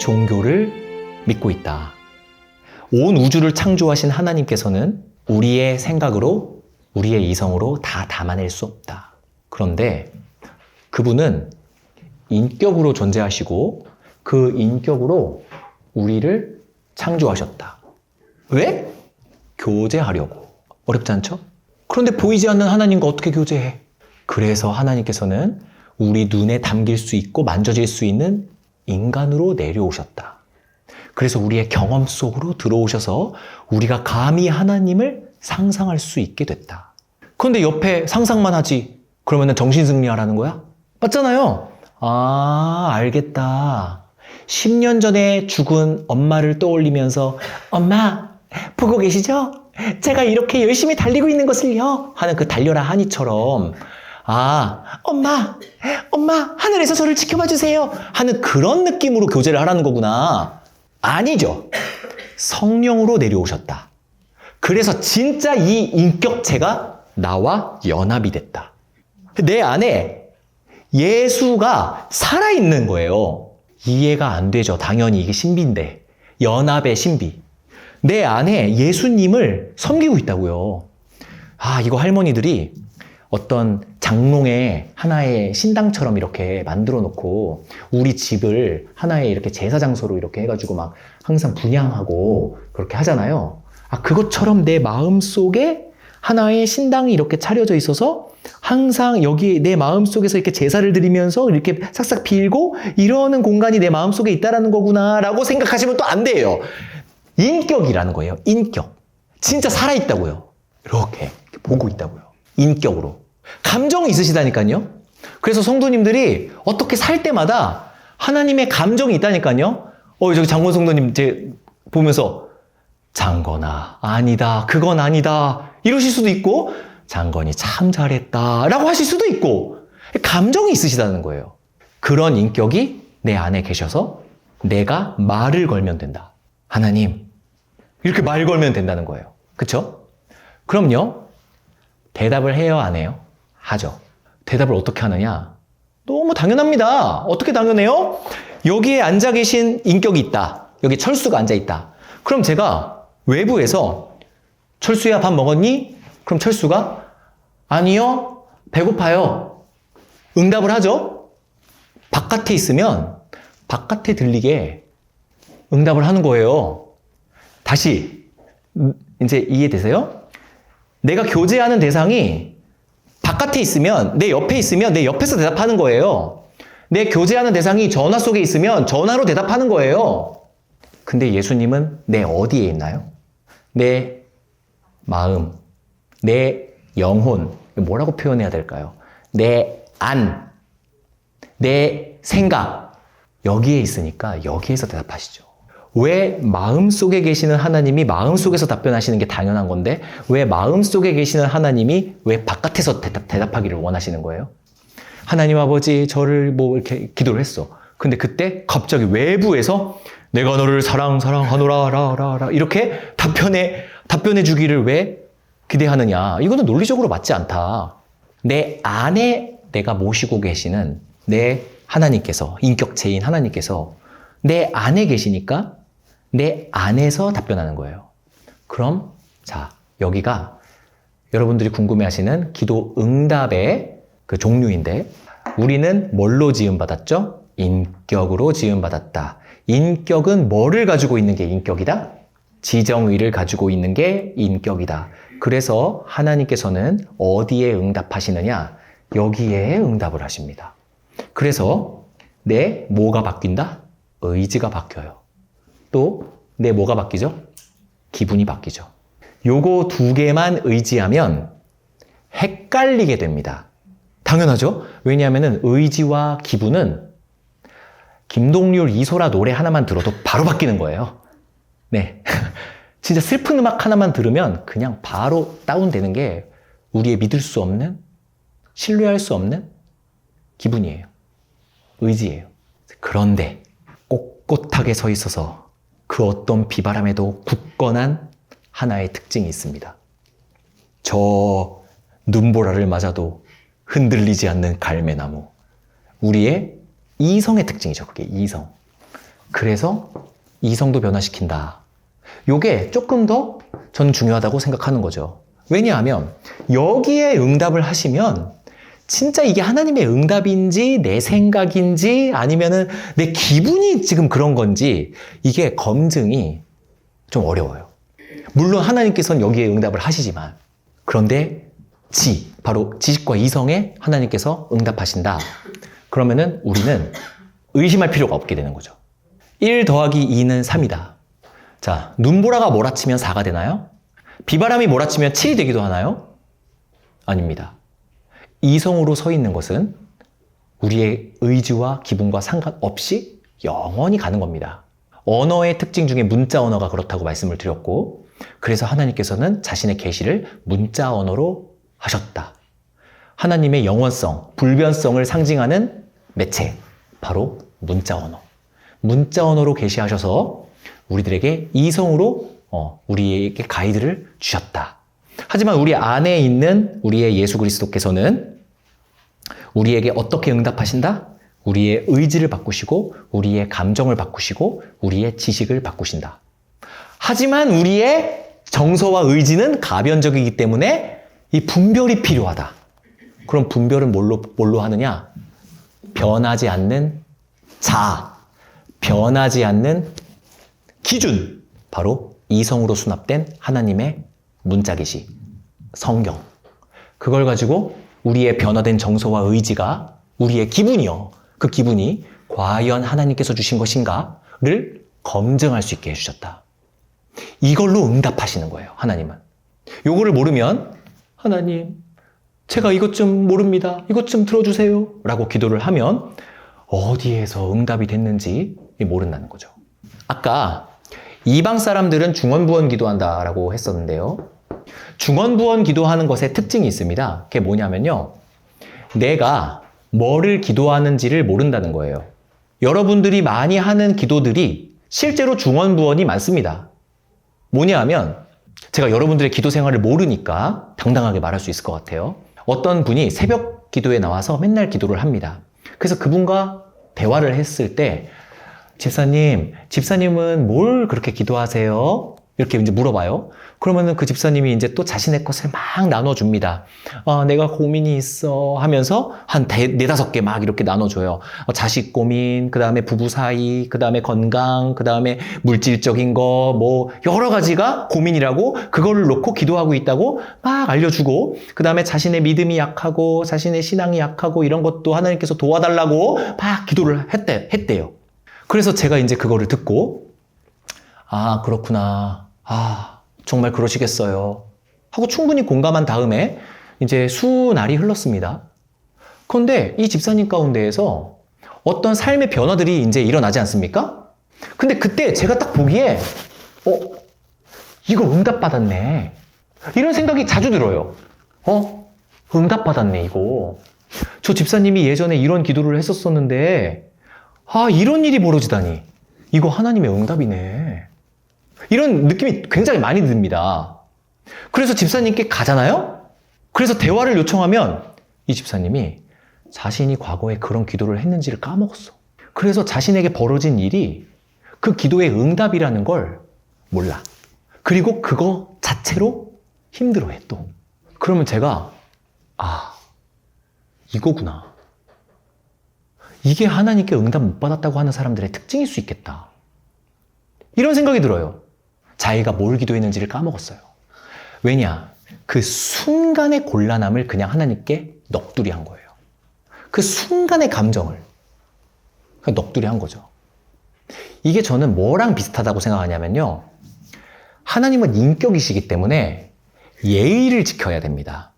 종교를 믿고 있다. 온 우주를 창조하신 하나님께서는 우리의 생각으로, 우리의 이성으로 다 담아낼 수 없다. 그런데 그분은 인격으로 존재하시고 그 인격으로 우리를 창조하셨다. 왜? 교제하려고. 어렵지 않죠? 그런데 보이지 않는 하나님과 어떻게 교제해? 그래서 하나님께서는 우리 눈에 담길 수 있고 만져질 수 있는 인간으로 내려오셨다. 그래서 우리의 경험 속으로 들어오셔서 우리가 감히 하나님을 상상할 수 있게 됐다. 그런데 옆에 상상만 하지. 그러면 정신승리하라는 거야? 맞잖아요. 아, 알겠다. 10년 전에 죽은 엄마를 떠올리면서 엄마, 보고 계시죠? 제가 이렇게 열심히 달리고 있는 것을요. 하는 그 달려라 하니처럼 아, 엄마, 하늘에서 저를 지켜봐 주세요. 하는 그런 느낌으로 교제를 하라는 거구나. 아니죠. 성령으로 내려오셨다. 그래서 진짜 이 인격체가 나와 연합이 됐다. 내 안에 예수가 살아있는 거예요. 이해가 안 되죠. 당연히 이게 신비인데. 연합의 신비. 내 안에 예수님을 섬기고 있다고요. 아, 이거 할머니들이 어떤 장롱에 하나의 신당처럼 이렇게 만들어 놓고 우리 집을 하나의 이렇게 제사 장소로 이렇게 해가지고 막 항상 분향하고 그렇게 하잖아요. 아, 그것처럼 내 마음 속에 하나의 신당이 이렇게 차려져 있어서 항상 여기 내 마음 속에서 이렇게 제사를 드리면서 이렇게 싹싹 빌고 이러는 공간이 내 마음 속에 있다라는 거구나라고 생각하시면 또 안 돼요. 인격이라는 거예요. 인격. 진짜 살아있다고요. 이렇게 보고 있다고요. 인격으로. 감정이 있으시다니까요. 그래서 성도님들이 어떻게 살 때마다 하나님의 감정이 있다니까요. 저기 장건 성도님 이제 보면서 장건아, 아니다, 그건 아니다 이러실 수도 있고 장건이 참 잘했다 라고 하실 수도 있고 감정이 있으시다는 거예요. 그런 인격이 내 안에 계셔서 내가 말을 걸면 된다. 하나님, 이렇게 말 걸면 된다는 거예요. 그쵸? 그럼요. 대답을 해요, 안 해요? 하죠. 대답을 어떻게 하느냐? 너무 당연합니다. 어떻게 당연해요? 여기에 앉아 계신 인격이 있다. 여기 철수가 앉아 있다. 그럼 제가 외부에서 철수야, 밥 먹었니? 그럼 철수가 아니요, 배고파요. 응답을 하죠. 바깥에 있으면 바깥에 들리게 응답을 하는 거예요. 다시 이제 이해되세요? 내가 교제하는 대상이 바깥에 있으면 내 옆에 있으면 내 옆에서 대답하는 거예요. 내 교제하는 대상이 전화 속에 있으면 전화로 대답하는 거예요. 근데 예수님은 내 어디에 있나요? 내 마음, 내 영혼, 뭐라고 표현해야 될까요? 내 안, 내 생각, 여기에 있으니까 여기에서 대답하시죠. 왜 마음속에 계시는 하나님이 마음속에서 답변하시는 게 당연한 건데 왜 마음속에 계시는 하나님이 왜 바깥에서 대답하기를 원하시는 거예요? 하나님 아버지, 저를 뭐 이렇게 기도를 했어. 근데 그때 갑자기 외부에서 내가 너를 사랑하노라 라라라 이렇게 답변해 주기를 왜 기대하느냐? 이거는 논리적으로 맞지 않다. 내 안에 내가 모시고 계시는 내 하나님께서, 인격체인 하나님께서 내 안에 계시니까 내 안에서 답변하는 거예요. 그럼 자, 여기가 여러분들이 궁금해하시는 기도 응답의 그 종류인데 우리는 뭘로 지음받았죠? 인격으로 지음받았다. 인격은 뭐를 가지고 있는 게 인격이다? 지정의를 가지고 있는 게 인격이다. 그래서 하나님께서는 어디에 응답하시느냐? 여기에 응답을 하십니다. 그래서 내 뭐가 바뀐다? 의지가 바뀌어요. 또 내 뭐가 바뀌죠? 기분이 바뀌죠. 요거 두 개만 의지하면 헷갈리게 됩니다. 당연하죠? 왜냐하면 의지와 기분은 김동률, 이소라 노래 하나만 들어도 바로 바뀌는 거예요. 네. 진짜 슬픈 음악 하나만 들으면 그냥 바로 다운되는 게 우리의 믿을 수 없는, 신뢰할 수 없는 기분이에요. 의지예요. 그런데 꼿꼿하게 서 있어서 그 어떤 비바람에도 굳건한 하나의 특징이 있습니다. 저 눈보라를 맞아도 흔들리지 않는 갈매나무. 우리의 이성의 특징이죠. 그게 이성. 그래서 이성도 변화시킨다. 요게 조금 더 저는 중요하다고 생각하는 거죠. 왜냐하면 여기에 응답을 하시면 진짜 이게 하나님의 응답인지 내 생각인지 아니면은 내 기분이 지금 그런 건지 이게 검증이 좀 어려워요. 물론 하나님께서는 여기에 응답을 하시지만 그런데 바로 지식과 이성에 하나님께서 응답하신다. 그러면은 우리는 의심할 필요가 없게 되는 거죠. 1 더하기 2는 3이다. 자, 눈보라가 몰아치면 4가 되나요? 비바람이 몰아치면 7이 되기도 하나요? 아닙니다. 이성으로 서 있는 것은 우리의 의지와 기분과 상관없이 영원히 가는 겁니다. 언어의 특징 중에 문자 언어가 그렇다고 말씀을 드렸고, 그래서 하나님께서는 자신의 계시를 문자 언어로 하셨다. 하나님의 영원성, 불변성을 상징하는 매체, 바로 문자 언어. 문자 언어로 계시하셔서 우리들에게 이성으로 우리에게 가이드를 주셨다. 하지만 우리 안에 있는 우리의 예수 그리스도께서는 우리에게 어떻게 응답하신다? 우리의 의지를 바꾸시고 우리의 감정을 바꾸시고 우리의 지식을 바꾸신다. 하지만 우리의 정서와 의지는 가변적이기 때문에 이 분별이 필요하다. 그럼 분별은 뭘로 하느냐? 변하지 않는 변하지 않는 기준, 바로 이성으로 수납된 하나님의 문자계시, 성경. 그걸 가지고 우리의 변화된 정서와 의지가 우리의 기분이요. 그 기분이 과연 하나님께서 주신 것인가를 검증할 수 있게 해주셨다. 이걸로 응답하시는 거예요, 하나님은. 요거를 모르면 하나님, 제가 이것 좀 모릅니다. 이것 좀 들어주세요. 라고 기도를 하면 어디에서 응답이 됐는지 모른다는 거죠. 아까 이방 사람들은 중언부언 기도한다라고 했었는데요. 중언부언 기도하는 것에 특징이 있습니다. 그게 뭐냐면요. 내가 뭐를 기도하는지를 모른다는 거예요. 여러분들이 많이 하는 기도들이 실제로 중언부언이 많습니다. 뭐냐 하면 제가 여러분들의 기도 생활을 모르니까 당당하게 말할 수 있을 것 같아요. 어떤 분이 새벽 기도에 나와서 맨날 기도를 합니다. 그래서 그분과 대화를 했을 때 집사님은 뭘 그렇게 기도하세요? 이렇게 이제 물어봐요. 그러면은 그 집사님이 이제 또 자신의 것을 막 나눠줍니다. 내가 고민이 있어 하면서 한 4-5개 막 이렇게 나눠줘요. 자식 고민, 그 다음에 부부 사이, 그 다음에 건강, 그 다음에 물질적인 거, 뭐 여러 가지가 고민이라고 그거를 놓고 기도하고 있다고 막 알려주고, 그 다음에 자신의 믿음이 약하고 자신의 신앙이 약하고 이런 것도 하나님께서 도와달라고 막 기도를 했대요. 그래서 제가 이제 그거를 듣고 그렇구나. 정말 그러시겠어요. 하고 충분히 공감한 다음에 이제 수날이 흘렀습니다. 그런데 이 집사님 가운데에서 어떤 삶의 변화들이 이제 일어나지 않습니까? 근데 그때 제가 딱 보기에 이거 응답받았네. 이런 생각이 자주 들어요. 응답받았네 이거. 저 집사님이 예전에 이런 기도를 했었었는데 이런 일이 벌어지다니. 이거 하나님의 응답이네. 이런 느낌이 굉장히 많이 듭니다. 그래서 집사님께 가잖아요? 그래서 대화를 요청하면 이 집사님이 자신이 과거에 그런 기도를 했는지를 까먹었어. 그래서 자신에게 벌어진 일이 그 기도의 응답이라는 걸 몰라. 그리고 그거 자체로 힘들어해 또. 그러면 제가 이거구나. 이게 하나님께 응답 못 받았다고 하는 사람들의 특징일 수 있겠다. 이런 생각이 들어요. 자기가 뭘 기도했는지를 까먹었어요. 왜냐? 그 순간의 곤란함을 그냥 하나님께 넋두리 한 거예요. 그 순간의 감정을 그냥 넋두리 한 거죠. 이게 저는 뭐랑 비슷하다고 생각하냐면요. 하나님은 인격이시기 때문에 예의를 지켜야 됩니다.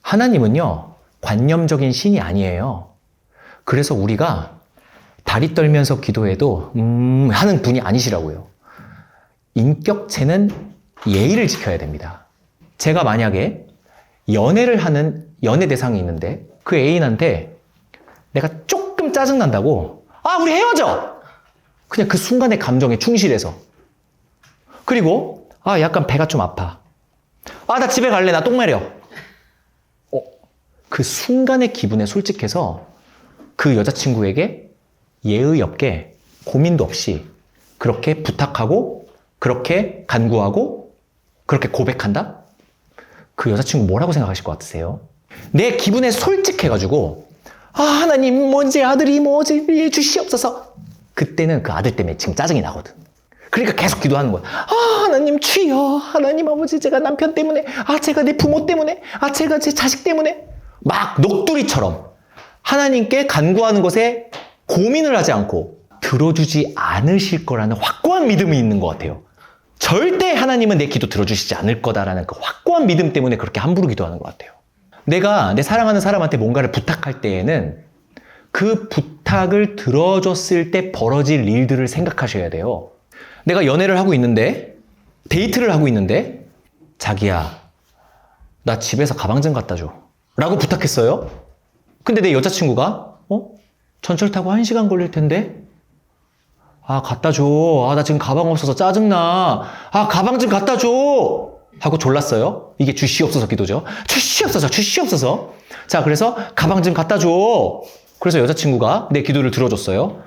하나님은요, 관념적인 신이 아니에요. 그래서 우리가 다리 떨면서 기도해도 하는 분이 아니시라고요. 인격체는 예의를 지켜야 됩니다. 제가 만약에 연애를 하는 연애 대상이 있는데 그 애인한테 내가 조금 짜증난다고 우리 헤어져! 그냥 그 순간의 감정에 충실해서. 그리고 약간 배가 좀 아파. 나 집에 갈래. 나 똥 마려. 그 순간의 기분에 솔직해서 그 여자친구에게 예의 없게 고민도 없이 그렇게 부탁하고, 그렇게 간구하고, 그렇게 고백한다? 그 여자친구 뭐라고 생각하실 것 같으세요? 내 기분에 솔직해가지고, 아, 하나님, 제 아들이 예, 주시옵소서. 그때는 그 아들 때문에 지금 짜증이 나거든. 그러니까 계속 기도하는 거야. 아, 하나님 주여, 하나님 아버지, 제가 남편 때문에, 제가 내 부모 때문에, 제가 제 자식 때문에, 막 녹두리처럼 하나님께 간구하는 것에 고민을 하지 않고 들어주지 않으실 거라는 확고한 믿음이 있는 것 같아요. 절대 하나님은 내 기도 들어주시지 않을 거다라는 그 확고한 믿음 때문에 그렇게 함부로 기도하는 것 같아요. 내가 내 사랑하는 사람한테 뭔가를 부탁할 때에는 그 부탁을 들어줬을 때 벌어질 일들을 생각하셔야 돼요. 내가 연애를 하고 있는데, 데이트를 하고 있는데, 자기야, 나 집에서 가방 좀 갖다 줘. 라고 부탁했어요. 근데 내 여자친구가, 전철 타고 1시간 걸릴 텐데? 갖다 줘. 나 지금 가방 없어서 짜증나. 가방 좀 갖다 줘. 하고 졸랐어요. 이게 주시옵소서 기도죠. 주시옵소서, 주시옵소서. 자, 그래서 가방 좀 갖다 줘. 그래서 여자친구가 내 기도를 들어줬어요.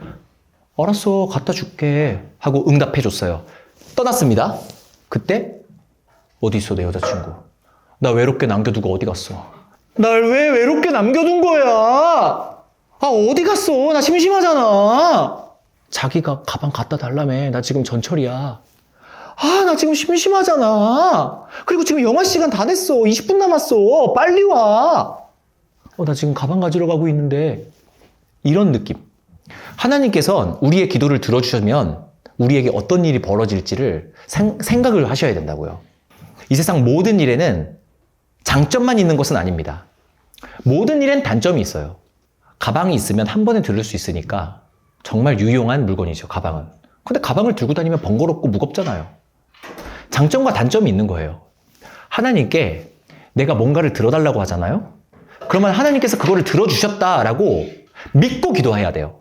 알았어, 갖다 줄게. 하고 응답해줬어요. 떠났습니다. 그때 어디 있어, 내 여자친구? 나 외롭게 남겨두고 어디 갔어? 날 왜 외롭게 남겨둔 거야? 어디 갔어? 나 심심하잖아. 자기가 가방 갖다 달라며. 나 지금 전철이야. 나 지금 심심하잖아. 그리고 지금 영화 시간 다 됐어. 20분 남았어. 빨리 와. 나 지금 가방 가지러 가고 있는데. 이런 느낌. 하나님께서는 우리의 기도를 들어주시면 우리에게 어떤 일이 벌어질지를 생각을 하셔야 된다고요. 이 세상 모든 일에는 장점만 있는 것은 아닙니다. 모든 일엔 단점이 있어요. 가방이 있으면 한 번에 들을 수 있으니까 정말 유용한 물건이죠, 가방은. 근데 가방을 들고 다니면 번거롭고 무겁잖아요. 장점과 단점이 있는 거예요. 하나님께 내가 뭔가를 들어달라고 하잖아요? 그러면 하나님께서 그거를 들어주셨다라고 믿고 기도해야 돼요.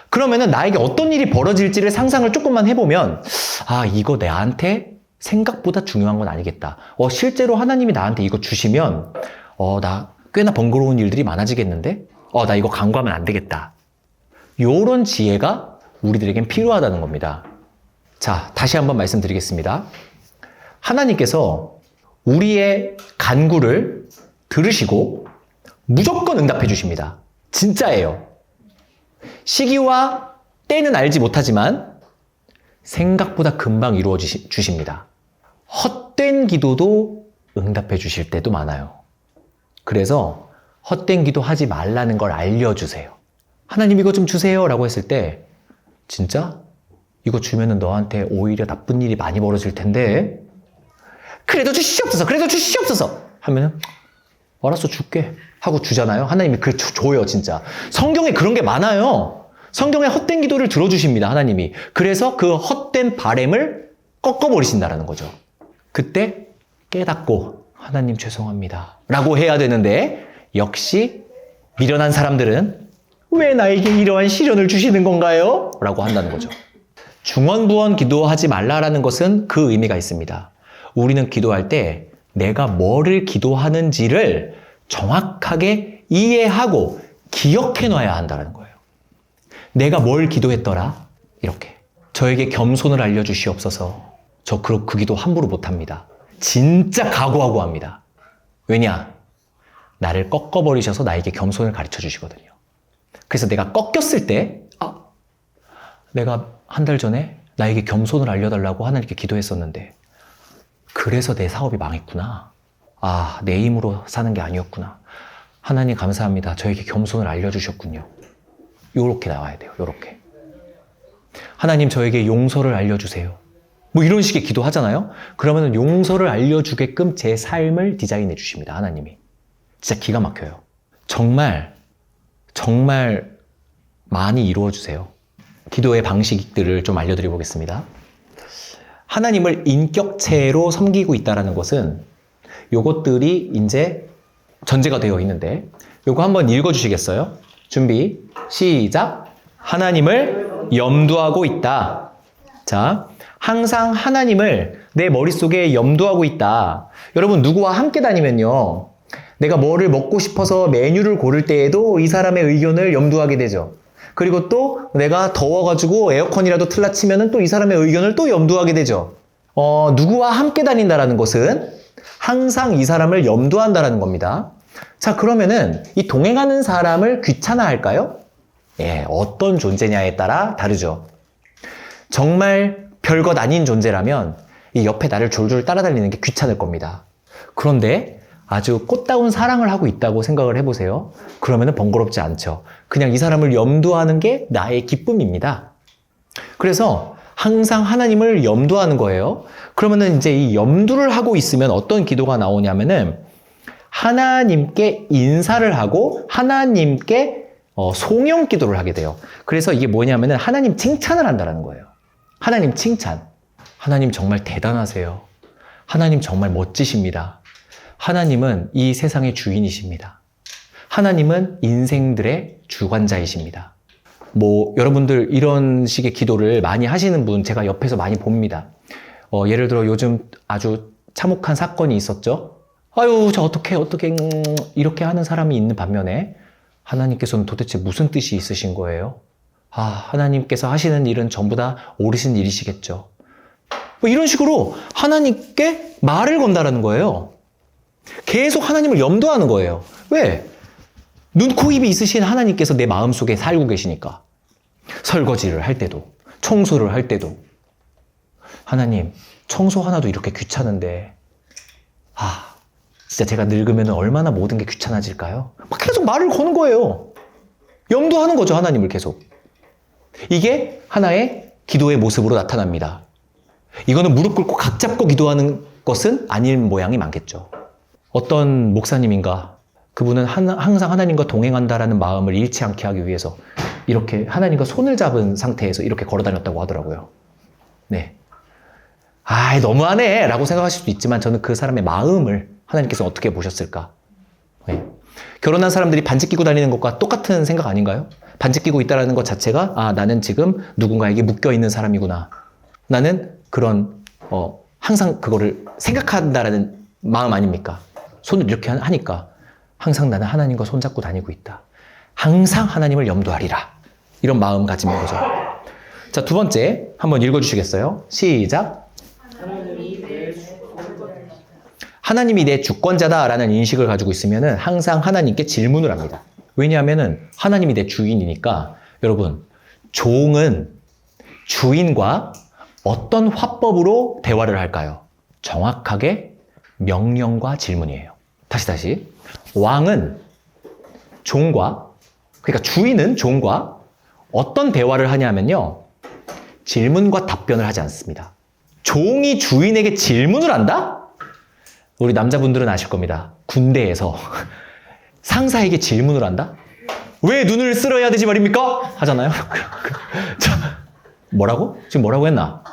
그러면은 나에게 어떤 일이 벌어질지를 상상을 조금만 해보면, 이거 내한테 생각보다 중요한 건 아니겠다. 실제로 하나님이 나한테 이거 주시면, 나 꽤나 번거로운 일들이 많아지겠는데? 나 이거 간구하면 안 되겠다. 요런 지혜가 우리들에겐 필요하다는 겁니다. 자, 다시 한번 말씀드리겠습니다. 하나님께서 우리의 간구를 들으시고 무조건 응답해 주십니다. 진짜예요. 시기와 때는 알지 못하지만 생각보다 금방 이루어 주십니다. 헛된 기도도 응답해 주실 때도 많아요. 그래서 헛된 기도 하지 말라는 걸 알려주세요. 하나님 이거 좀 주세요 라고 했을 때, 진짜? 이거 주면은 너한테 오히려 나쁜 일이 많이 벌어질 텐데, 그래도 주시옵소서, 그래도 주시옵소서 하면은 알았어, 줄게 하고 주잖아요. 하나님이 그래 줘요. 진짜 성경에 그런 게 많아요. 성경에 헛된 기도를 들어주십니다, 하나님이. 그래서 그 헛된 바램을 꺾어버리신다라는 거죠. 그때 깨닫고 하나님 죄송합니다 라고 해야 되는데, 역시 미련한 사람들은 왜 나에게 이러한 시련을 주시는 건가요? 라고 한다는 거죠. 중언부언 기도하지 말라라는 것은 그 의미가 있습니다. 우리는 기도할 때 내가 뭐를 기도하는지를 정확하게 이해하고 기억해 놔야 한다는 거예요. 내가 뭘 기도했더라? 이렇게. 저에게 겸손을 알려주시옵소서. 저 그 기도 함부로 못합니다. 진짜 각오하고 합니다. 왜냐? 나를 꺾어버리셔서 나에게 겸손을 가르쳐 주시거든요. 그래서 내가 꺾였을 때, 내가 한 달 전에 나에게 겸손을 알려달라고 하나님께 기도했었는데, 그래서 내 사업이 망했구나. 내 힘으로 사는 게 아니었구나. 하나님 감사합니다. 저에게 겸손을 알려주셨군요. 요렇게 나와야 돼요. 요렇게. 하나님 저에게 용서를 알려주세요. 뭐 이런 식의 기도하잖아요. 그러면 용서를 알려주게끔 제 삶을 디자인해 주십니다. 하나님이. 진짜 기가 막혀요. 정말 많이 이루어 주세요. 기도의 방식들을 좀 알려드려 보겠습니다. 하나님을 인격체로 섬기고 있다는 것은 요것들이 이제 전제가 되어 있는데, 요거 한번 읽어주시겠어요? 준비, 시작! 하나님을 염두하고 있다. 자, 항상 하나님을 내 머릿속에 염두하고 있다. 여러분, 누구와 함께 다니면요, 내가 뭐를 먹고 싶어서 메뉴를 고를 때에도 이 사람의 의견을 염두하게 되죠. 그리고 또 내가 더워가지고 에어컨이라도 틀라 치면은 또 이 사람의 의견을 또 염두하게 되죠. 누구와 함께 다닌다라는 것은 항상 이 사람을 염두한다라는 겁니다. 자, 그러면은 이 동행하는 사람을 귀찮아할까요? 예, 어떤 존재냐에 따라 다르죠. 정말 별것 아닌 존재라면 이 옆에 나를 졸졸 따라다니는 게 귀찮을 겁니다. 그런데 아주 꽃다운 사랑을 하고 있다고 생각을 해보세요. 그러면은 번거롭지 않죠. 그냥 이 사람을 염두하는 게 나의 기쁨입니다. 그래서 항상 하나님을 염두하는 거예요. 그러면은 이제 이 염두를 하고 있으면 어떤 기도가 나오냐면은 하나님께 인사를 하고 하나님께 송영 기도를 하게 돼요. 그래서 이게 뭐냐면은 하나님 칭찬을 한다는 거예요. 하나님 칭찬. 하나님 정말 대단하세요. 하나님 정말 멋지십니다. 하나님은 이 세상의 주인이십니다. 하나님은 인생들의 주관자이십니다. 여러분들 이런 식의 기도를 많이 하시는 분 제가 옆에서 많이 봅니다. 예를 들어 요즘 아주 참혹한 사건이 있었죠. 아유, 저 어떻게 이렇게 하는 사람이 있는 반면에 하나님께서는 도대체 무슨 뜻이 있으신 거예요? 하나님께서 하시는 일은 전부 다 옳으신 일이시겠죠. 이런 식으로 하나님께 말을 건다라는 거예요. 계속 하나님을 염두하는 거예요. 왜? 눈, 코, 입이 있으신 하나님께서 내 마음속에 살고 계시니까. 설거지를 할 때도, 청소를 할 때도. 하나님, 청소 하나도 이렇게 귀찮은데, 진짜 제가 늙으면 얼마나 모든 게 귀찮아질까요? 막 계속 말을 거는 거예요. 염두하는 거죠, 하나님을 계속. 이게 하나의 기도의 모습으로 나타납니다. 이거는 무릎 꿇고 각 잡고 기도하는 것은 아닌 모양이 많겠죠. 어떤 목사님인가, 그분은 항상 하나님과 동행한다라는 마음을 잃지 않게 하기 위해서 이렇게 하나님과 손을 잡은 상태에서 이렇게 걸어 다녔다고 하더라고요. 네. 너무하네! 라고 생각하실 수도 있지만 저는 그 사람의 마음을 하나님께서 어떻게 보셨을까? 네. 결혼한 사람들이 반지 끼고 다니는 것과 똑같은 생각 아닌가요? 반지 끼고 있다는 것 자체가 나는 지금 누군가에게 묶여있는 사람이구나. 나는 그런 항상 그거를 생각한다라는 마음 아닙니까? 손을 이렇게 하니까 항상 나는 하나님과 손잡고 다니고 있다. 항상 하나님을 염두하리라. 이런 마음 가지는 거죠. 자, 두 번째 한번 읽어주시겠어요? 시작. 하나님이 내 주권자다라는 인식을 가지고 있으면 항상 하나님께 질문을 합니다. 왜냐하면 하나님이 내 주인이니까. 여러분, 종은 주인과 어떤 화법으로 대화를 할까요? 정확하게 명령과 질문이에요. 다시. 왕은 종과, 그러니까 주인은 종과 어떤 대화를 하냐면요. 질문과 답변을 하지 않습니다. 종이 주인에게 질문을 한다? 우리 남자분들은 아실 겁니다. 군대에서 상사에게 질문을 한다? 왜 눈을 쓸어야 되지 말입니까? 하잖아요. 자, 뭐라고? 지금 뭐라고 했나?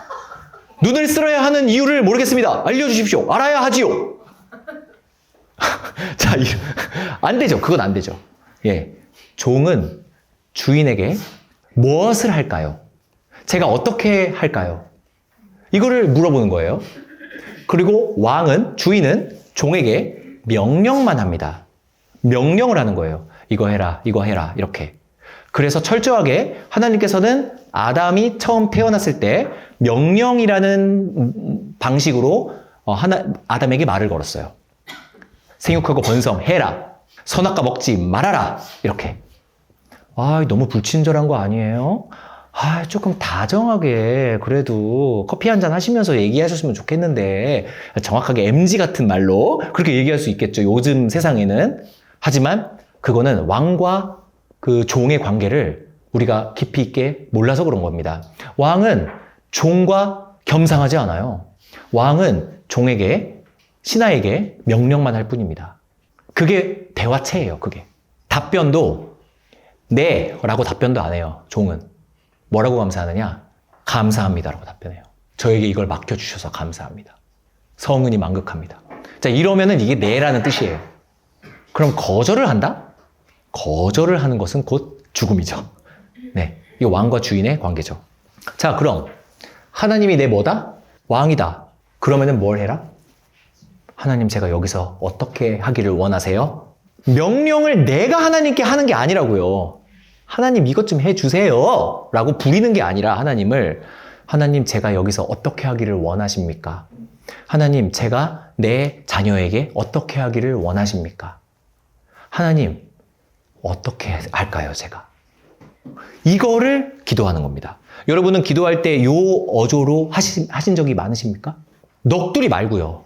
눈을 쓸어야 하는 이유를 모르겠습니다. 알려주십시오. 알아야 하지요. 자, 안 되죠. 그건 안 되죠. 예. 종은 주인에게 무엇을 할까요? 제가 어떻게 할까요? 이거를 물어보는 거예요. 그리고 주인은 종에게 명령만 합니다. 명령을 하는 거예요. 이거 해라, 이렇게. 그래서 철저하게 하나님께서는 아담이 처음 태어났을 때 명령이라는 방식으로 아담에게 말을 걸었어요. 생육하고 번성해라. 선악과 먹지 말아라. 이렇게. 너무 불친절한 거 아니에요? 조금 다정하게 그래도 커피 한잔 하시면서 얘기하셨으면 좋겠는데 정확하게 MG 같은 말로 그렇게 얘기할 수 있겠죠. 요즘 세상에는. 하지만 그거는 왕과 그 종의 관계를 우리가 깊이 있게 몰라서 그런 겁니다. 왕은 종과 겸상하지 않아요. 왕은 신하에게 명령만 할 뿐입니다. 그게 대화체예요, 그게. 답변도 네 라고 답변도 안 해요, 종은. 뭐라고 감사하느냐? 감사합니다라고 답변해요. 저에게 이걸 맡겨주셔서 감사합니다. 성은이 만극합니다. 자, 이러면은 이게 네라는 뜻이에요. 그럼 거절을 한다? 거절을 하는 것은 곧 죽음이죠. 네, 이 왕과 주인의 관계죠. 자, 그럼 하나님이 내 뭐다? 왕이다. 그러면은 뭘 해라? 하나님, 제가 여기서 어떻게 하기를 원하세요? 명령을 내가 하나님께 하는 게 아니라고요. 하나님 이것 좀 해주세요 라고 부리는 게 아니라 하나님 제가 여기서 어떻게 하기를 원하십니까? 하나님 제가 내 자녀에게 어떻게 하기를 원하십니까? 하나님 어떻게 할까요 제가? 이거를 기도하는 겁니다. 여러분은 기도할 때 요 어조로 하신 적이 많으십니까? 넋두리 말고요.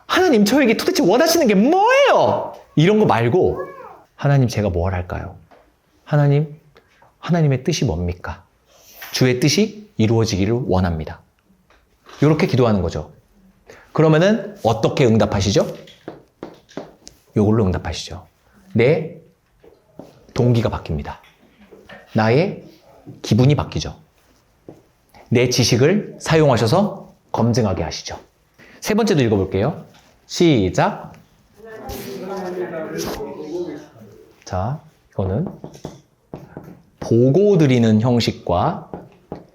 하나님 저에게 도대체 원하시는 게 뭐예요? 이런 거 말고 하나님 제가 뭘 할까요? 하나님의 뜻이 뭡니까? 주의 뜻이 이루어지기를 원합니다. 이렇게 기도하는 거죠. 그러면은 어떻게 응답하시죠? 이걸로 응답하시죠. 내 동기가 바뀝니다. 나의 기분이 바뀌죠. 내 지식을 사용하셔서 검증하게 하시죠. 세 번째도 읽어볼게요. 시작. 자, 이거는 보고 드리는 형식과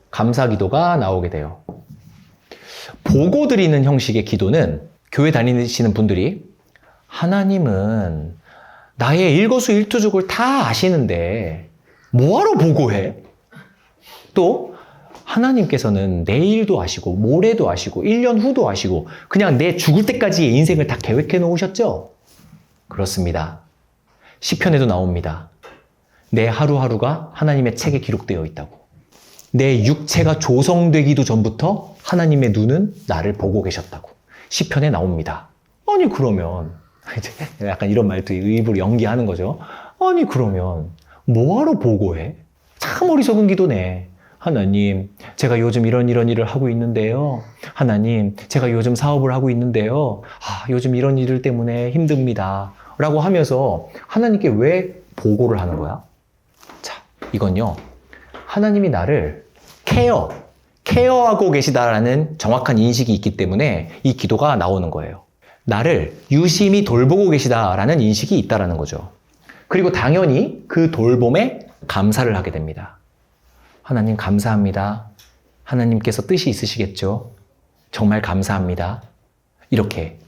감사 기도가 나오게 돼요. 보고 드리는 형식의 기도는 교회 다니시는 분들이 하나님은 나의 일거수일투족을 다 아시는데 뭐하러 보고해? 또 하나님께서는 내일도 아시고 모레도 아시고 1년 후도 아시고 그냥 내 죽을 때까지의 인생을 다 계획해 놓으셨죠? 그렇습니다. 시편에도 나옵니다. 내 하루하루가 하나님의 책에 기록되어 있다고. 내 육체가 조성되기도 전부터 하나님의 눈은 나를 보고 계셨다고. 시편에 나옵니다. 아니 그러면 약간 이런 말도 일부러 연기하는 거죠. 아니 그러면 뭐하러 보고해? 참 어리석은 기도네. 하나님, 제가 요즘 이런 일을 하고 있는데요. 하나님, 제가 요즘 사업을 하고 있는데요. 요즘 이런 일들 때문에 힘듭니다. 라고 하면서 하나님께 왜 보고를 하는 거야? 자, 이건요. 하나님이 나를 케어하고 계시다라는 정확한 인식이 있기 때문에 이 기도가 나오는 거예요. 나를 유심히 돌보고 계시다라는 인식이 있다라는 거죠. 그리고 당연히 그 돌봄에 감사를 하게 됩니다. 하나님 감사합니다. 하나님께서 뜻이 있으시겠죠. 정말 감사합니다. 이렇게.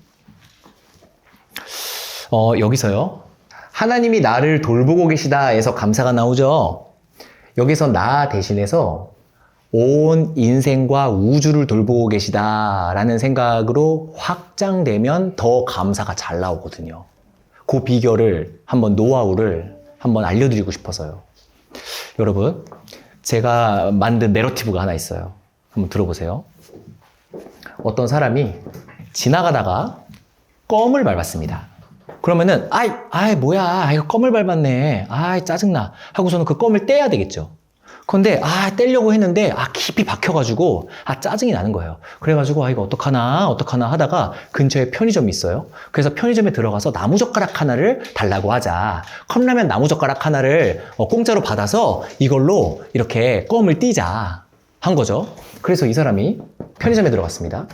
여기서요. 하나님이 나를 돌보고 계시다에서 감사가 나오죠. 여기서 나 대신해서 온 인생과 우주를 돌보고 계시다라는 생각으로 확장되면 더 감사가 잘 나오거든요. 그 비결을 노하우를 한번 알려드리고 싶어서요. 여러분, 제가 만든 내러티브가 하나 있어요. 한번 들어보세요. 어떤 사람이 지나가다가 껌을 밟았습니다. 그러면은 뭐야 이거 껌을 밟았네. 짜증나 하고서는 그 껌을 떼야 되겠죠. 그런데 떼려고 했는데 깊이 박혀가지고 짜증이 나는 거예요. 그래가지고 이거 어떡하나 하다가 근처에 편의점이 있어요. 그래서 편의점에 들어가서 나무젓가락 하나를 달라고 하자. 컵라면 나무젓가락 하나를 공짜로 받아서 이걸로 이렇게 껌을 띄자 한 거죠. 그래서 이 사람이 편의점에 들어갔습니다.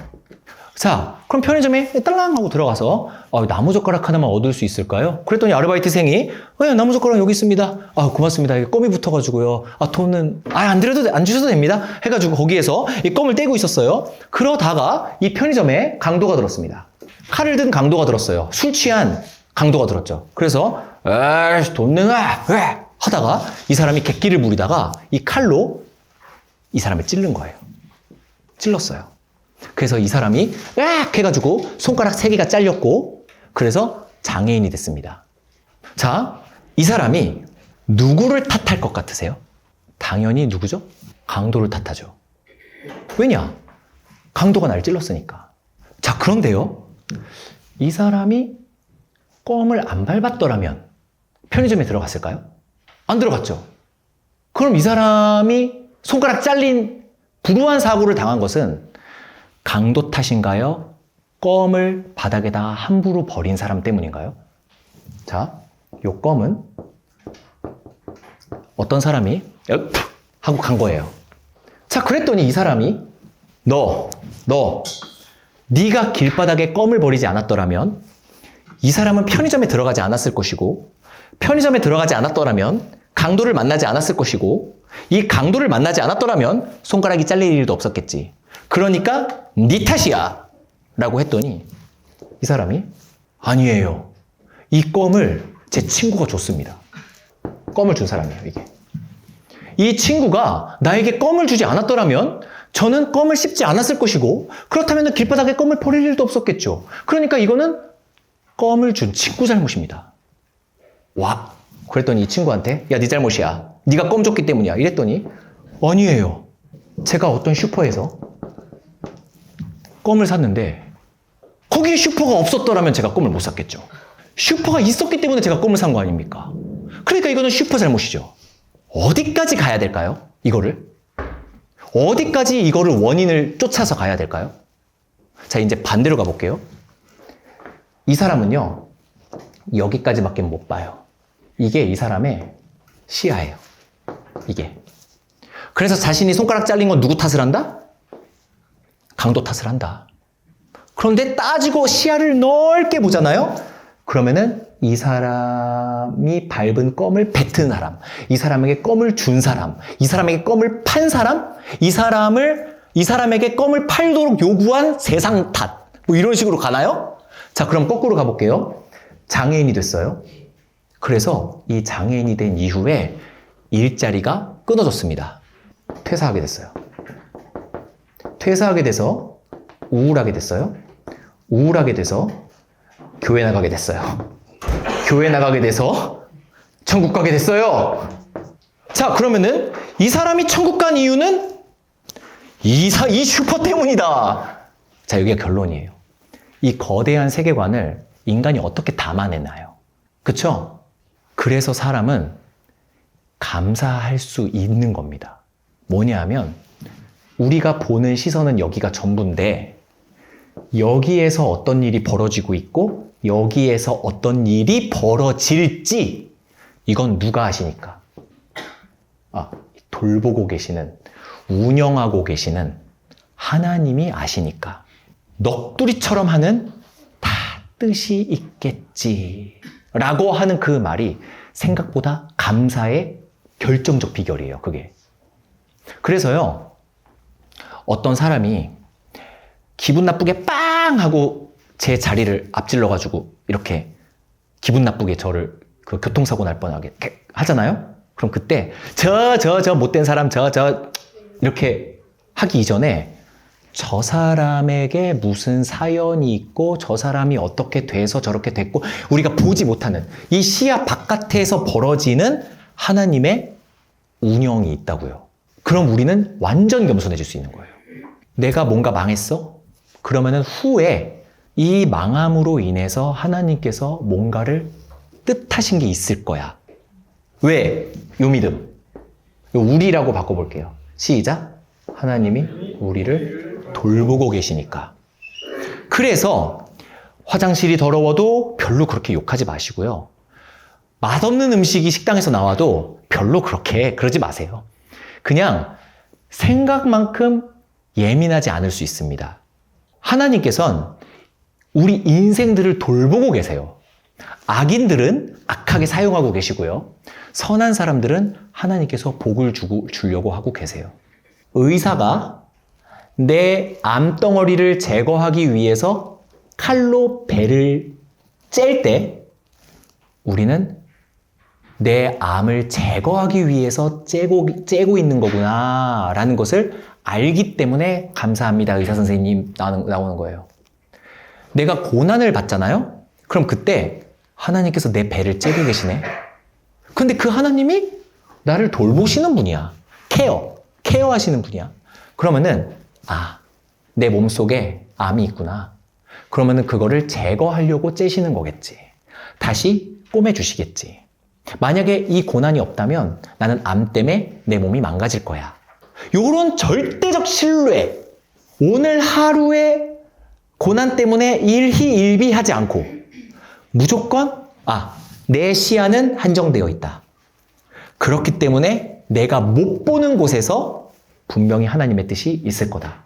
자, 그럼 편의점에 딸랑 하고 들어가서 나무젓가락 하나만 얻을 수 있을까요? 그랬더니 아르바이트생이 나무젓가락 여기 있습니다. 고맙습니다. 껌이 붙어가지고요. 돈은 안 주셔도 됩니다. 해가지고 거기에서 이 껌을 떼고 있었어요. 그러다가 이 편의점에 강도가 들었습니다. 칼을 든 강도가 들었어요. 술 취한 강도가 들었죠. 그래서 돈 내놔 하다가 이 사람이 객기를 부리다가 이 칼로 이 사람을 찌른 거예요. 찔렀어요. 그래서 이 사람이 해가지고 손가락 3개가 잘렸고 그래서 장애인이 됐습니다. 자, 이 사람이 누구를 탓할 것 같으세요? 당연히 누구죠? 강도를 탓하죠. 왜냐? 강도가 날 찔렀으니까. 자, 그런데요. 이 사람이 껌을 안 밟았더라면 편의점에 들어갔을까요? 안 들어갔죠. 그럼 이 사람이 손가락 잘린 불우한 사고를 당한 것은 강도 탓인가요? 껌을 바닥에다가 함부로 버린 사람 때문인가요? 자, 요 껌은 어떤 사람이 하고 간 거예요. 자, 그랬더니 이 사람이 네가 길바닥에 껌을 버리지 않았더라면 이 사람은 편의점에 들어가지 않았을 것이고 편의점에 들어가지 않았더라면 강도를 만나지 않았을 것이고 이 강도를 만나지 않았더라면 손가락이 잘릴 일도 없었겠지. 그러니까 네 탓이야 라고 했더니 이 사람이 아니에요. 이 껌을 제 친구가 줬습니다. 껌을 준 사람이에요, 이게. 이 친구가 나에게 껌을 주지 않았더라면 저는 껌을 씹지 않았을 것이고 그렇다면 길바닥에 껌을 버릴 일도 없었겠죠. 그러니까 이거는 껌을 준 친구 잘못입니다. 와, 그랬더니 이 친구한테 야, 네 잘못이야. 네가 껌 줬기 때문이야. 이랬더니 아니에요. 제가 어떤 슈퍼에서 껌을 샀는데 거기에 슈퍼가 없었더라면 제가 껌을 못 샀겠죠. 슈퍼가 있었기 때문에 제가 껌을 산 거 아닙니까? 그러니까 이거는 슈퍼 잘못이죠. 어디까지 가야 될까요? 이거를? 어디까지 이거를 원인을 쫓아서 가야 될까요? 자, 이제 반대로 가볼게요. 이 사람은요, 여기까지밖에 못 봐요. 이게 이 사람의 시야예요. 이게. 그래서 자신이 손가락 잘린 건 누구 탓을 한다? 강도 탓을 한다. 그런데 따지고 시야를 넓게 보잖아요? 그러면은 이 사람이 밟은 껌을 뱉은 사람, 이 사람에게 껌을 준 사람, 이 사람에게 껌을 판 사람, 이 사람에게 껌을 팔도록 요구한 세상 탓. 뭐 이런 식으로 가나요? 자, 그럼 거꾸로 가볼게요. 장애인이 됐어요. 그래서 이 장애인이 된 이후에 일자리가 끊어졌습니다. 퇴사하게 됐어요. 퇴사하게 돼서 우울하게 됐어요. 우울하게 돼서 교회 나가게 됐어요. 교회 나가게 돼서 천국 가게 됐어요. 자, 그러면은 이 사람이 천국 간 이유는 이 슈퍼 때문이다. 자, 여기가 결론이에요. 이 거대한 세계관을 인간이 어떻게 담아내나요? 그쵸? 그래서 사람은 감사할 수 있는 겁니다. 뭐냐 하면 우리가 보는 시선은 여기가 전부인데 여기에서 어떤 일이 벌어지고 있고 여기에서 어떤 일이 벌어질지 이건 누가 아시니까? 돌보고 계시는, 운영하고 계시는 하나님이 아시니까. 넋두리처럼 하는 다 뜻이 있겠지 라고 하는 그 말이 생각보다 감사의 결정적 비결이에요. 그게. 그래서요, 어떤 사람이 기분 나쁘게 빵 하고 제 자리를 앞질러가지고 이렇게 기분 나쁘게 저를 그 교통사고 날 뻔하게 하잖아요? 그럼 그때 저 못된 사람 이렇게 하기 이전에 저 사람에게 무슨 사연이 있고 저 사람이 어떻게 돼서 저렇게 됐고 우리가 보지 못하는 이 시야 바깥에서 벌어지는 하나님의 운영이 있다고요. 그럼 우리는 완전 겸손해질 수 있는 거예요. 내가 뭔가 망했어? 그러면은 후에 이 망함으로 인해서 하나님께서 뭔가를 뜻하신 게 있을 거야. 왜? 요 믿음. 요 우리라고 바꿔볼게요. 시작. 하나님이 우리를 돌보고 계시니까. 그래서 화장실이 더러워도 별로 그렇게 욕하지 마시고요. 맛없는 음식이 식당에서 나와도 별로 그렇게 그러지 마세요. 그냥 생각만큼 예민하지 않을 수 있습니다. 하나님께서는 우리 인생들을 돌보고 계세요. 악인들은 악하게 사용하고 계시고요. 선한 사람들은 하나님께서 복을 주려고 하고 계세요. 의사가 내 암덩어리를 제거하기 위해서 칼로 배를 짤 때 우리는 내 암을 제거하기 위해서 째고 있는 거구나 라는 것을 알기 때문에 감사합니다. 의사 선생님 나오는 거예요. 내가 고난을 받잖아요? 그럼 그때 하나님께서 내 배를 째고 계시네. 근데 그 하나님이 나를 돌보시는 분이야. 케어하시는 분이야. 그러면은 내 몸속에 암이 있구나. 그러면은 그거를 제거하려고 째시는 거겠지. 다시 꼬매주시겠지. 만약에 이 고난이 없다면 나는 암 때문에 내 몸이 망가질 거야. 요런 절대적 신뢰. 오늘 하루의 고난 때문에 일희일비하지 않고 무조건 내 시야는 한정되어 있다. 그렇기 때문에 내가 못 보는 곳에서 분명히 하나님의 뜻이 있을 거다.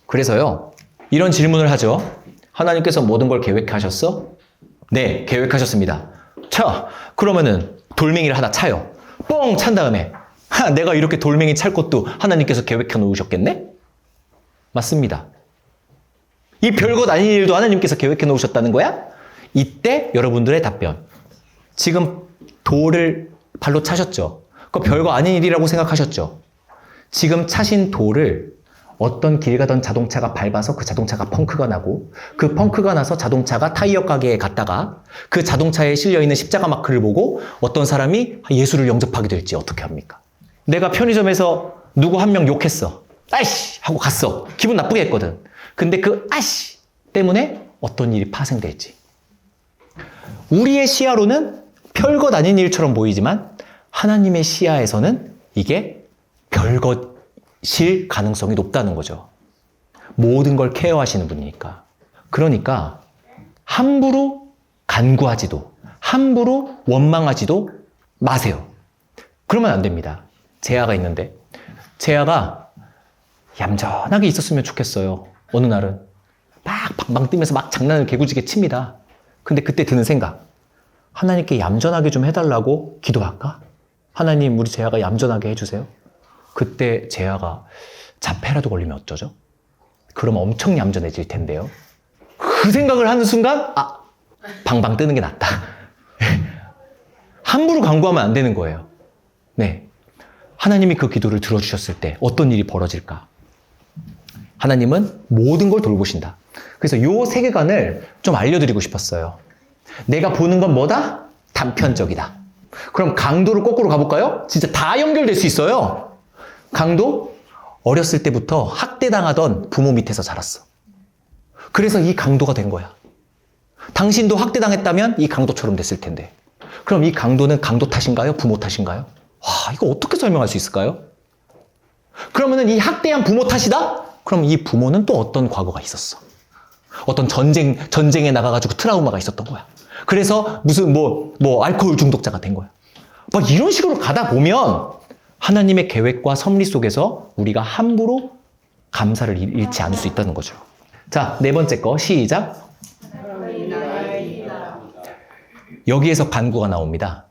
그래서요, 이런 질문을 하죠. 하나님께서 모든 걸 계획하셨어? 네, 계획하셨습니다. 자, 그러면은 돌멩이를 하나 차요. 뻥 찬 다음에 내가 이렇게 돌멩이 찰 것도 하나님께서 계획해 놓으셨겠네? 맞습니다. 이 별것 아닌 일도 하나님께서 계획해 놓으셨다는 거야? 이때 여러분들의 답변. 지금 돌을 발로 차셨죠? 그거 별거 아닌 일이라고 생각하셨죠? 지금 차신 돌을 어떤 길 가던 자동차가 밟아서 그 자동차가 펑크가 나고 그 펑크가 나서 자동차가 타이어 가게에 갔다가 그 자동차에 실려있는 십자가 마크를 보고 어떤 사람이 예수를 영접하게 될지 어떻게 합니까? 내가 편의점에서 누구 한 명 욕했어. 아이씨! 하고 갔어. 기분 나쁘게 했거든. 근데 그 아이씨! 때문에 어떤 일이 파생될지. 우리의 시야로는 별것 아닌 일처럼 보이지만 하나님의 시야에서는 이게 별것일 가능성이 높다는 거죠. 모든 걸 케어하시는 분이니까. 그러니까 함부로 간구하지도 함부로 원망하지도 마세요. 그러면 안 됩니다. 재아가 있는데 재아가 얌전하게 있었으면 좋겠어요. 어느 날은 막 방방 뛰면서 막 장난을 개구지게 칩니다. 근데 그때 드는 생각, 하나님께 얌전하게 좀 해달라고 기도할까? 하나님, 우리 재아가 얌전하게 해주세요. 그때 재아가 자폐라도 걸리면 어쩌죠? 그럼 엄청 얌전해질 텐데요. 그 생각을 하는 순간 방방 뜨는 게 낫다. 함부로 간구하면 안 되는 거예요. 네, 하나님이 그 기도를 들어주셨을 때 어떤 일이 벌어질까? 하나님은 모든 걸 돌보신다. 그래서 이 세계관을 좀 알려드리고 싶었어요. 내가 보는 건 뭐다? 단편적이다. 그럼 강도를 거꾸로 가볼까요? 진짜 다 연결될 수 있어요. 강도, 어렸을 때부터 학대당하던 부모 밑에서 자랐어. 그래서 이 강도가 된 거야. 당신도 학대당했다면 이 강도처럼 됐을 텐데. 그럼 이 강도는 강도 탓인가요? 부모 탓인가요? 와, 이거 어떻게 설명할 수 있을까요? 그러면은 이 학대한 부모 탓이다? 그럼 이 부모는 또 어떤 과거가 있었어? 어떤 전쟁에 나가가지고 트라우마가 있었던 거야. 그래서 무슨 알코올 중독자가 된 거야. 막 이런 식으로 가다 보면 하나님의 계획과 섭리 속에서 우리가 함부로 감사를 잃지 않을 수 있다는 거죠. 자, 네 번째 거 시작. 여기에서 간구가 나옵니다.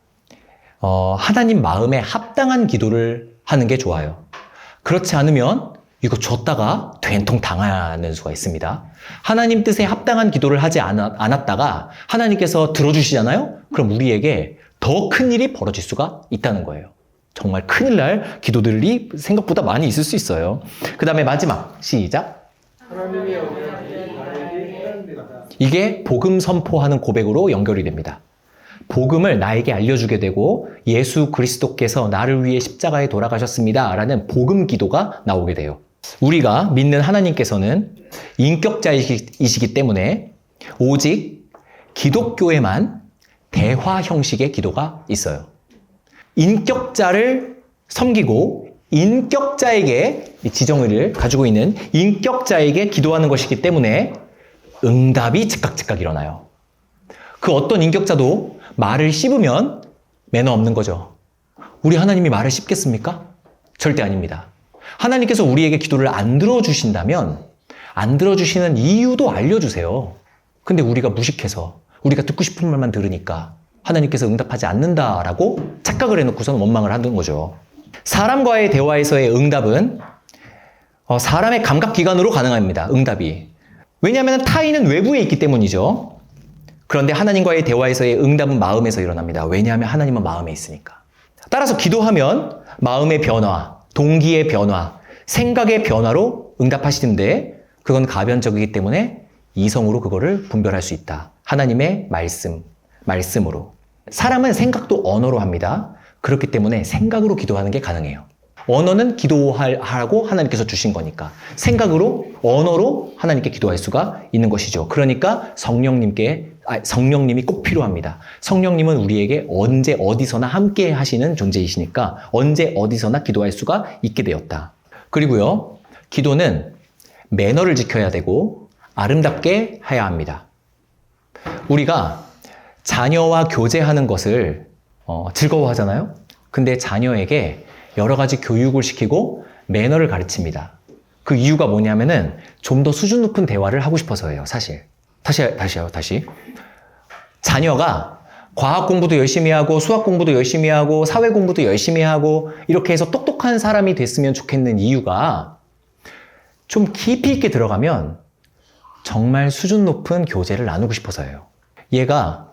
하나님 마음에 합당한 기도를 하는 게 좋아요. 그렇지 않으면 이거 줬다가 된통 당하는 수가 있습니다. 하나님 뜻에 합당한 기도를 하지 않았다가 하나님께서 들어주시잖아요? 그럼 우리에게 더 큰 일이 벌어질 수가 있다는 거예요. 정말 큰일 날 기도들이 생각보다 많이 있을 수 있어요. 그 다음에 마지막 시작. 이게 복음 선포하는 고백으로 연결이 됩니다. 복음을 나에게 알려주게 되고 예수 그리스도께서 나를 위해 십자가에 돌아가셨습니다 라는 복음 기도가 나오게 돼요. 우리가 믿는 하나님께서는 인격자이시기 때문에 오직 기독교에만 대화 형식의 기도가 있어요. 인격자를 섬기고 인격자에게 지정의를 가지고 있는 인격자에게 기도하는 것이기 때문에 응답이 즉각 일어나요. 그 어떤 인격자도 말을 씹으면 매너 없는 거죠. 우리 하나님이 말을 씹겠습니까? 절대 아닙니다. 하나님께서 우리에게 기도를 안 들어주신다면 안 들어주시는 이유도 알려주세요. 근데 우리가 무식해서 우리가 듣고 싶은 말만 들으니까 하나님께서 응답하지 않는다라고 착각을 해놓고서는 원망을 하는 거죠. 사람과의 대화에서의 응답은 사람의 감각기관으로 가능합니다. 응답이. 왜냐하면 타인은 외부에 있기 때문이죠. 그런데 하나님과의 대화에서의 응답은 마음에서 일어납니다. 왜냐하면 하나님은 마음에 있으니까. 따라서 기도하면 마음의 변화, 동기의 변화, 생각의 변화로 응답하시는데 그건 가변적이기 때문에 이성으로 그거를 분별할 수 있다. 하나님의 말씀으로. 사람은 생각도 언어로 합니다. 그렇기 때문에 생각으로 기도하는 게 가능해요. 언어는 기도하라고 하나님께서 주신 거니까 생각으로, 언어로 하나님께 기도할 수가 있는 것이죠. 그러니까 성령님이 꼭 필요합니다. 성령님은 우리에게 언제 어디서나 함께 하시는 존재이시니까 언제 어디서나 기도할 수가 있게 되었다. 그리고요, 기도는 매너를 지켜야 되고 아름답게 해야 합니다. 우리가 자녀와 교제하는 것을 즐거워하잖아요. 근데 자녀에게 여러 가지 교육을 시키고 매너를 가르칩니다. 그 이유가 뭐냐면은 좀 더 수준 높은 대화를 하고 싶어서예요, 사실. 다시. 자녀가 과학 공부도 열심히 하고 수학 공부도 열심히 하고 사회 공부도 열심히 하고 이렇게 해서 똑똑한 사람이 됐으면 좋겠는 이유가 좀 깊이 있게 들어가면 정말 수준 높은 교제를 나누고 싶어서예요. 얘가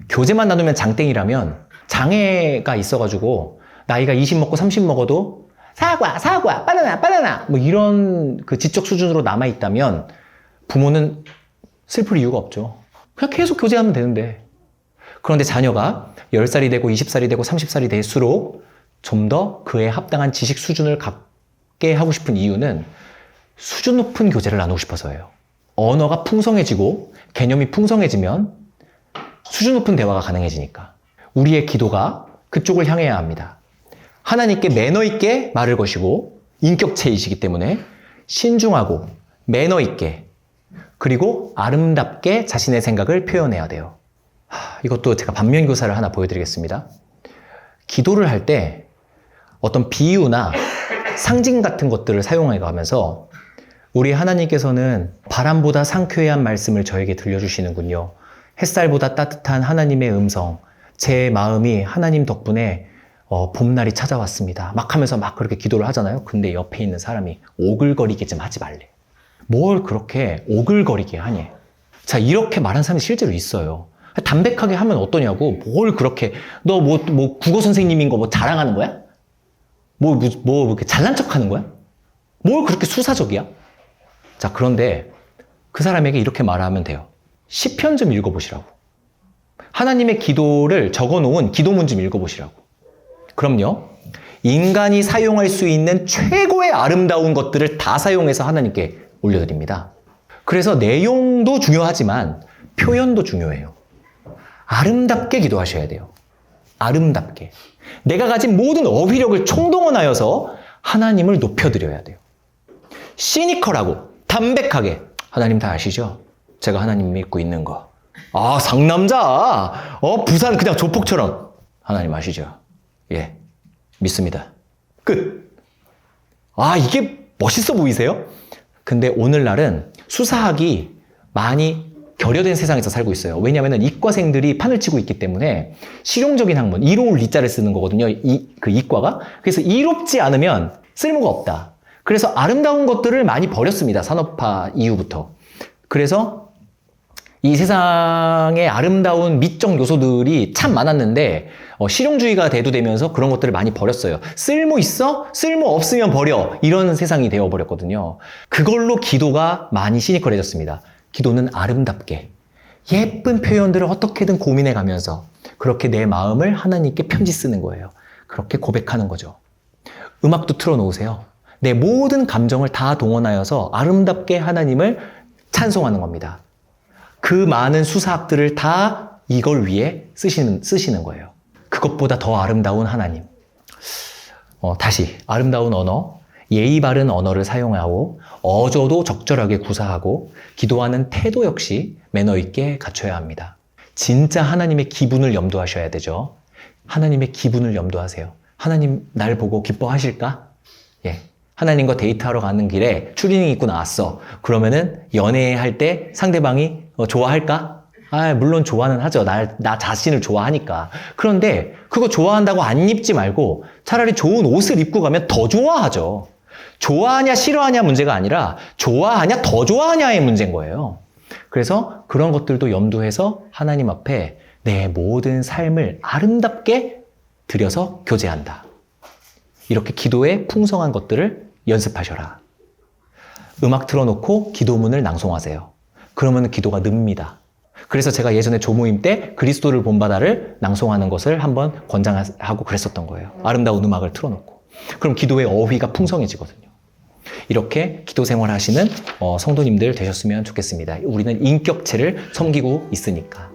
교제만 나누면 장땡이라면 장애가 있어가지고 나이가 20 먹고 30 먹어도 사과, 사과, 바나나, 바나나 뭐 이런 그 지적 수준으로 남아있다면 부모는 슬플 이유가 없죠. 그냥 계속 교제하면 되는데. 그런데 자녀가 10살이 되고 20살이 되고 30살이 될수록 좀 더 그에 합당한 지식 수준을 갖게 하고 싶은 이유는 수준 높은 교제를 나누고 싶어서예요. 언어가 풍성해지고 개념이 풍성해지면 수준 높은 대화가 가능해지니까. 우리의 기도가 그쪽을 향해야 합니다. 하나님께 매너 있게 말을 거시고 인격체이시기 때문에 신중하고 매너 있게 그리고 아름답게 자신의 생각을 표현해야 돼요. 이것도 제가 반면교사를 하나 보여드리겠습니다. 기도를 할 때 어떤 비유나 상징 같은 것들을 사용해 가면서 우리 하나님께서는 바람보다 상쾌한 말씀을 저에게 들려주시는군요. 햇살보다 따뜻한 하나님의 음성, 제 마음이 하나님 덕분에 봄날이 찾아왔습니다. 막 하면서 막 그렇게 기도를 하잖아요. 근데 옆에 있는 사람이 오글거리게 좀 하지 말래. 뭘 그렇게 오글거리게 하니? 자, 이렇게 말하는 사람이 실제로 있어요. 담백하게 하면 어떠냐고. 뭘 그렇게, 너 뭐 국어 선생님인 거 뭐 자랑하는 거야? 뭐 이렇게 잘난 척 하는 거야? 뭘 그렇게 수사적이야? 자, 그런데 그 사람에게 이렇게 말하면 돼요. 시편 좀 읽어보시라고. 하나님의 기도를 적어놓은 기도문 좀 읽어보시라고. 그럼요. 인간이 사용할 수 있는 최고의 아름다운 것들을 다 사용해서 하나님께 올려드립니다. 그래서 내용도 중요하지만 표현도 중요해요. 아름답게 기도하셔야 돼요. 아름답게. 내가 가진 모든 어휘력을 총동원하여서 하나님을 높여드려야 돼요. 시니컬하고 담백하게. 하나님 다 아시죠? 제가 하나님 믿고 있는 거. 아, 상남자. 부산 그냥 조폭처럼. 하나님 아시죠? 예, 믿습니다. 끝. 아, 이게 멋있어 보이세요? 근데 오늘날은 수사학이 많이 결여된 세상에서 살고 있어요. 왜냐하면 이과생들이 판을 치고 있기 때문에 실용적인 학문, 이로울 리자를 쓰는 거거든요. 그 이과가. 그래서 이롭지 않으면 쓸모가 없다. 그래서 아름다운 것들을 많이 버렸습니다. 산업화 이후부터. 그래서 이 세상에 아름다운 미적 요소들이 참 많았는데 실용주의가 대두되면서 그런 것들을 많이 버렸어요. 쓸모 있어? 쓸모 없으면 버려. 이런 세상이 되어버렸거든요. 그걸로 기도가 많이 시니컬해졌습니다. 기도는 아름답게 예쁜 표현들을 어떻게든 고민해가면서 그렇게 내 마음을 하나님께 편지 쓰는 거예요. 그렇게 고백하는 거죠. 음악도 틀어놓으세요. 내 모든 감정을 다 동원하여서 아름답게 하나님을 찬송하는 겁니다. 그 많은 수사학들을 다 이걸 위해 쓰시는 거예요. 그것보다 더 아름다운 하나님. 다시 아름다운 언어, 예의 바른 언어를 사용하고 어조도 적절하게 구사하고 기도하는 태도 역시 매너 있게 갖춰야 합니다. 진짜 하나님의 기분을 염두하셔야 되죠. 하나님의 기분을 염두하세요. 하나님 날 보고 기뻐하실까? 예. 하나님과 데이트하러 가는 길에 추리닝 입고 나왔어. 그러면은 연애할 때 상대방이 좋아할까? 물론 좋아는 하죠. 나 자신을 좋아하니까. 그런데 그거 좋아한다고 안 입지 말고 차라리 좋은 옷을 입고 가면 더 좋아하죠. 좋아하냐 싫어하냐 문제가 아니라 좋아하냐 더 좋아하냐의 문제인 거예요. 그래서 그런 것들도 염두해서 하나님 앞에 내 모든 삶을 아름답게 드려서 교제한다. 이렇게 기도의 풍성한 것들을 연습하셔라. 음악 틀어놓고 기도문을 낭송하세요. 그러면 기도가 늡니다. 그래서 제가 예전에 조모임 때 그리스도를 본받아를 낭송하는 것을 한번 권장하고 그랬었던 거예요. 아름다운 음악을 틀어놓고. 그럼 기도의 어휘가 풍성해지거든요. 이렇게 기도 생활하시는 성도님들 되셨으면 좋겠습니다. 우리는 인격체를 섬기고 있으니까.